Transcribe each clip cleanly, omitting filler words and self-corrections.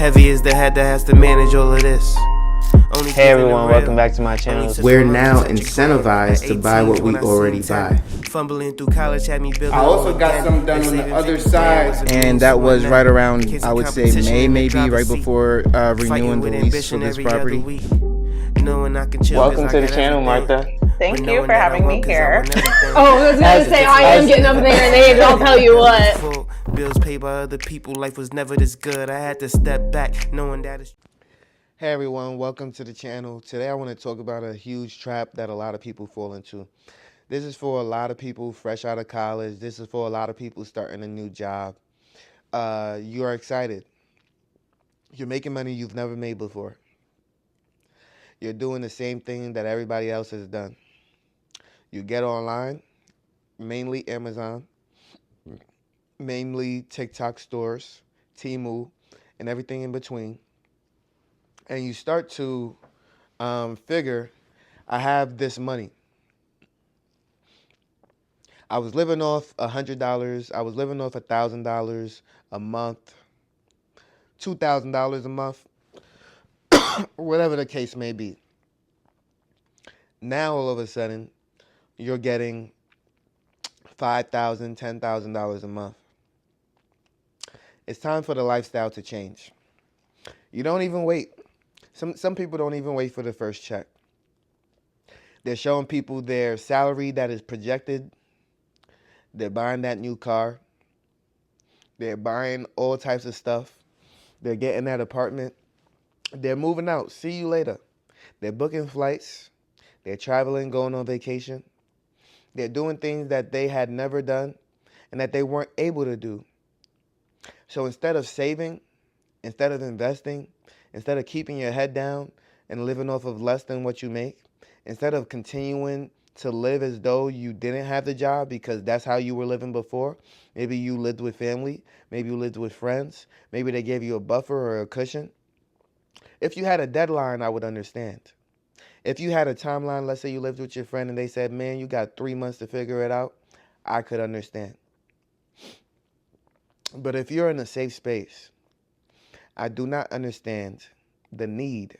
Heavy is the head that has to manage all of this. Hey everyone, welcome back to my channel. We're now incentivized to buy what we already buy. Fumbling through college had me building. I also got some done on the other side. And that was right around, I would say, May, maybe, right before renewing the lease for this property. Welcome to the channel, Martha. Thank you for having me here. Oh, I was going to say, I am getting up in their names, I'll tell you what. Bills paid by other people, life was never this good. I had to step back, knowing that it's... Hey everyone, welcome to the channel. Today I want to talk about a huge trap that a lot of people fall into. This is for a lot of people fresh out of college. This is for a lot of people starting a new job. You are excited. You're making money you've never made before. You're doing the same thing that everybody else has done. You get online, mainly Amazon, mainly TikTok stores, Temu, and everything in between. And you start to figure, I have this money. I was living off $100. I was living off $1,000 a month, $2,000 a month, whatever the case may be. Now, all of a sudden, you're getting $5,000, $10,000 a month. It's time for the lifestyle to change. You don't even wait. Some people don't even wait for the first check. They're showing people their salary that is projected. They're buying that new car. They're buying all types of stuff. They're getting that apartment. They're moving out. See you later. They're booking flights. They're traveling, going on vacation. They're doing things that they had never done and that they weren't able to do. So instead of saving, instead of investing, instead of keeping your head down and living off of less than what you make, instead of continuing to live as though you didn't have the job because that's how you were living before, maybe you lived with family, maybe you lived with friends, maybe they gave you a buffer or a cushion. If you had a deadline, I would understand. If you had a timeline, let's say you lived with your friend and they said, man, you got 3 months to figure it out, I could understand. But if you're in a safe space, I do not understand the need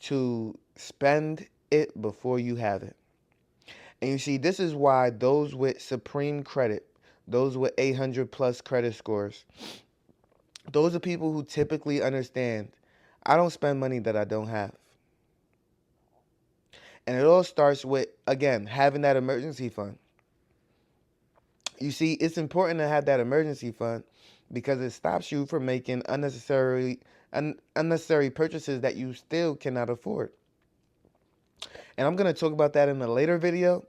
to spend it before you have it. And you see, this is why those with supreme credit, those with 800 plus credit scores, those are people who typically understand, I don't spend money that I don't have. And it all starts with, again, having that emergency fund. You see, it's important to have that emergency fund because it stops you from making unnecessary purchases that you still cannot afford. And I'm going to talk about that in a later video,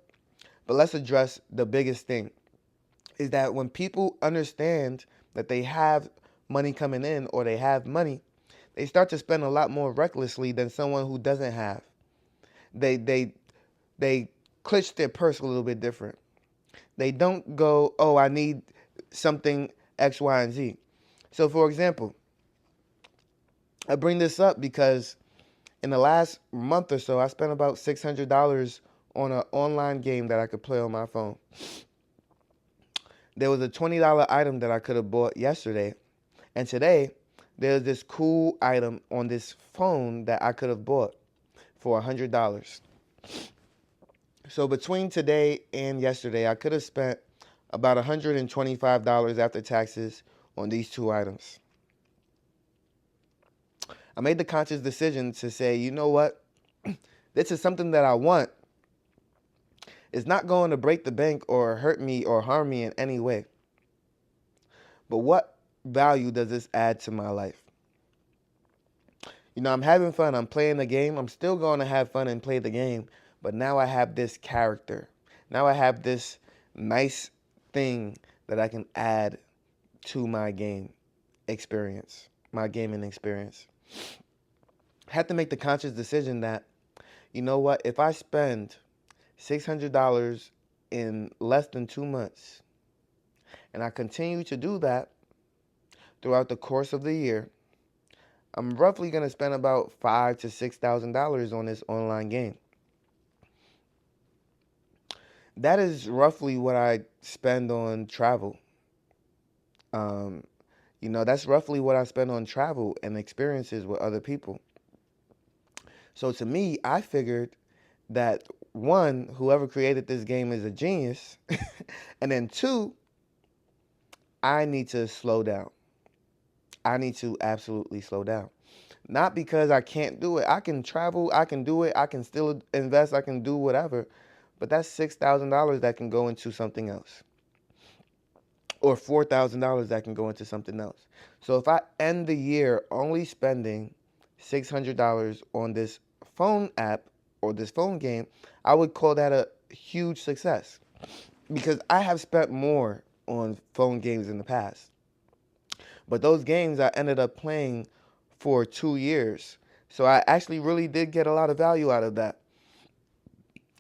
but let's address the biggest thing, is that when people understand that they have money coming in or they have money, they start to spend a lot more recklessly than someone who doesn't have. They clutch their purse a little bit different. They don't go, oh, I need something X, Y, and Z. So, for example, I bring this up because in the last month or so, I spent about $600 on an online game that I could play on my phone. There was a $20 item that I could have bought yesterday. And today, there's this cool item on this phone that I could have bought for $100. So between today and yesterday, I could have spent about $125 after taxes on these two items. I made the conscious decision to say, you know what? This is something that I want. It's not going to break the bank or hurt me or harm me in any way. But what value does this add to my life? You know, I'm having fun. I'm playing the game. I'm still going to have fun and play the game. But now I have this character. Now I have this nice thing that I can add to my game experience, my gaming experience. I had to make the conscious decision that, you know what, if I spend $600 in less than 2 months, and I continue to do that throughout the course of the year, I'm roughly going to spend about $5,000 to $6,000 on this online game. That is roughly what I spend on travel. You know, that's roughly what I spend on travel and experiences with other people. So to me, I figured that one, whoever created this game is a genius. And then two, I need to slow down. I need to absolutely slow down. Not because I can't do it. I can travel, I can do it, I can still invest, I can do whatever. But that's $6,000 that can go into something else. Or $4,000 that can go into something else. So if I end the year only spending $600 on this phone app or this phone game, I would call that a huge success. Because I have spent more on phone games in the past. But those games I ended up playing for 2 years. So I actually really did get a lot of value out of that.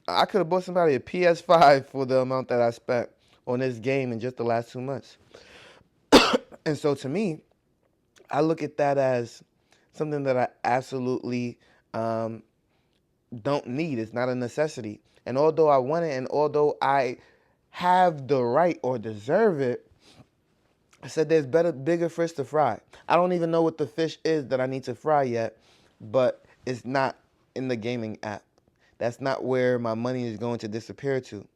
I could have bought somebody a PS5 for the amount that I spent on this game in just the last 2 months. And so to me, I look at that as something that I absolutely don't need. It's not a necessity. And although I want it and although I have the right or deserve it, I said there's bigger fish to fry. I don't even know what the fish is that I need to fry yet, but it's not in the gaming app. That's not where my money is going to disappear to.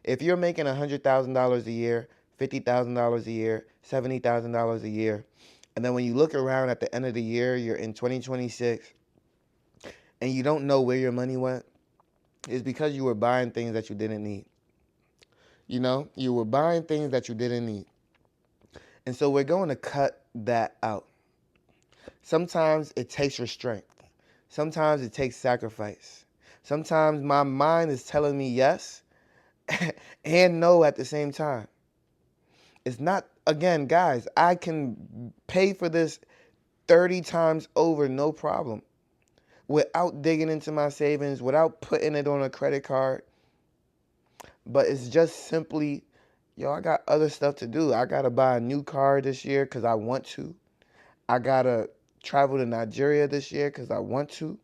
If you're making $100,000 a year, $50,000 a year, $70,000 a year, and then when you look around at the end of the year, you're in 2026, and you don't know where your money went, it's because you were buying things that you didn't need. You know, you were buying things that you didn't need. And so we're going to cut that out. Sometimes it takes restraint. Sometimes it takes sacrifice. Sometimes my mind is telling me yes and no at the same time. It's not, again, guys, I can pay for this 30 times over, no problem, without digging into my savings, without putting it on a credit card. But it's just simply, yo, I got other stuff to do. I got to buy a new car this year because I want to. I got to travel to Nigeria this year because I want to.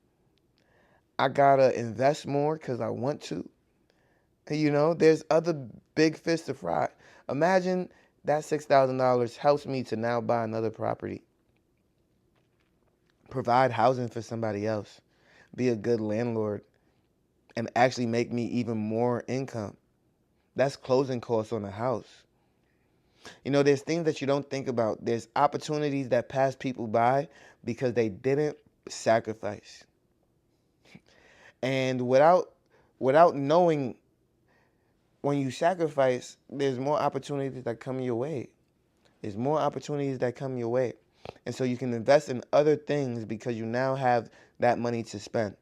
I got to invest more because I want to. You know, there's other big fish to fry. Imagine that $6,000 helps me to now buy another property. Provide housing for somebody else. Be a good landlord. And actually make me even more income. That's closing costs on a house. You know, there's things that you don't think about. There's opportunities that pass people by because they didn't sacrifice. And without knowing, when you sacrifice, there's more opportunities that come your way. There's more opportunities that come your way. And so you can invest in other things because you now have that money to spend.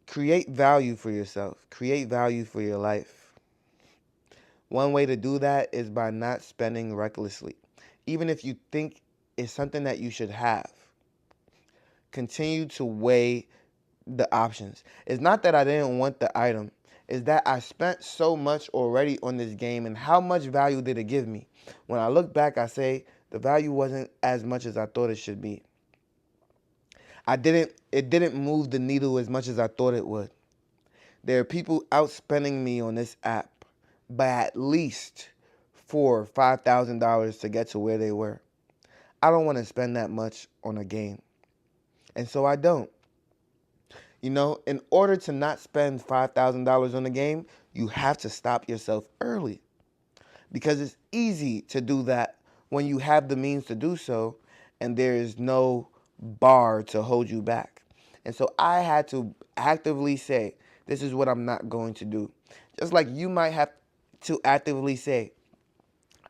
Create value for yourself. Create value for your life. One way to do that is by not spending recklessly. Even if you think it's something that you should have, continue to weigh the options. It's not that I didn't want the item. It's that I spent so much already on this game, and how much value did it give me? When I look back, I say the value wasn't as much as I thought it should be. It didn't move the needle as much as I thought it would. There are people outspending me on this app by at least $4,000 or $5,000 to get to where they were. I don't want to spend that much on a game. And so I don't. You know, in order to not spend $5,000 on a game, you have to stop yourself early. Because it's easy to do that when you have the means to do so and there is no bar to hold you back. And so I had to actively say, this is what I'm not going to do. Just like you might have to actively say,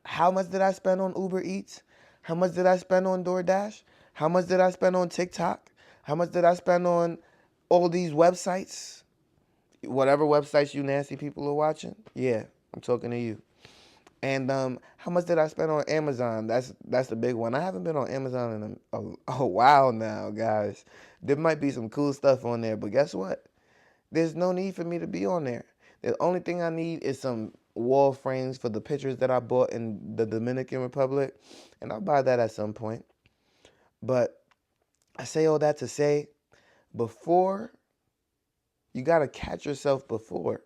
how much did I spend on Uber Eats? How much did I spend on DoorDash? How much did I spend on TikTok? How much did I spend on all these websites? Whatever websites you nasty people are watching, yeah, I'm talking to you. And how much did I spend on Amazon? That's the big one. I haven't been on Amazon in a while now, guys. There might be some cool stuff on there, but guess what? There's no need for me to be on there. The only thing I need is some wall frames for the pictures that I bought in the Dominican Republic, and I'll buy that at some point. But I say all that to say, before, you got to catch yourself before,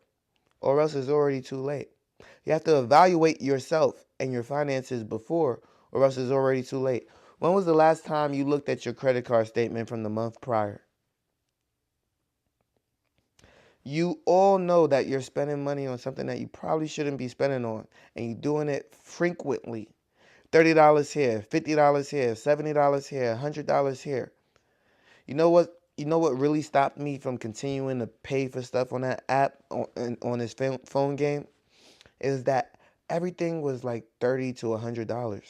or else it's already too late. You have to evaluate yourself and your finances before, or else it's already too late. When was the last time you looked at your credit card statement from the month prior? You all know that you're spending money on something that you probably shouldn't be spending on, and you're doing it frequently. $30 here, $50 here, $70 here, $100 here. You know what? You know what really stopped me from continuing to pay for stuff on that app on this phone game is that everything was like $30 to $100.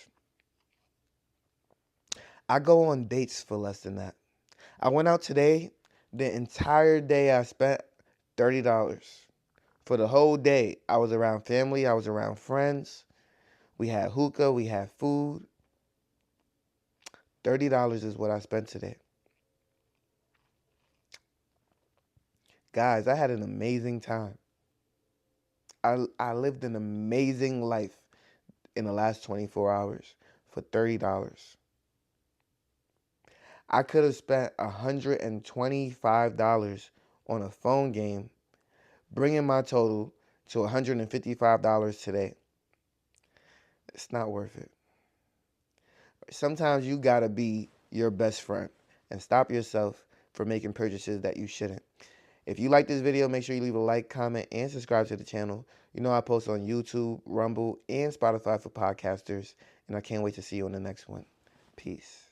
I go on dates for less than that. I went out today. The entire day I spent $30. For the whole day, I was around family. I was around friends. We had hookah. We had food. $30 is what I spent today. Guys, I had an amazing time. I lived an amazing life in the last 24 hours for $30. I could have spent $125 on a phone game, bringing my total to $155 today. It's not worth it. Sometimes you gotta be your best friend and stop yourself from making purchases that you shouldn't. If you like this video, make sure you leave a like, comment, and subscribe to the channel. You know I post on YouTube, Rumble, and Spotify for podcasters, and I can't wait to see you on the next one. Peace.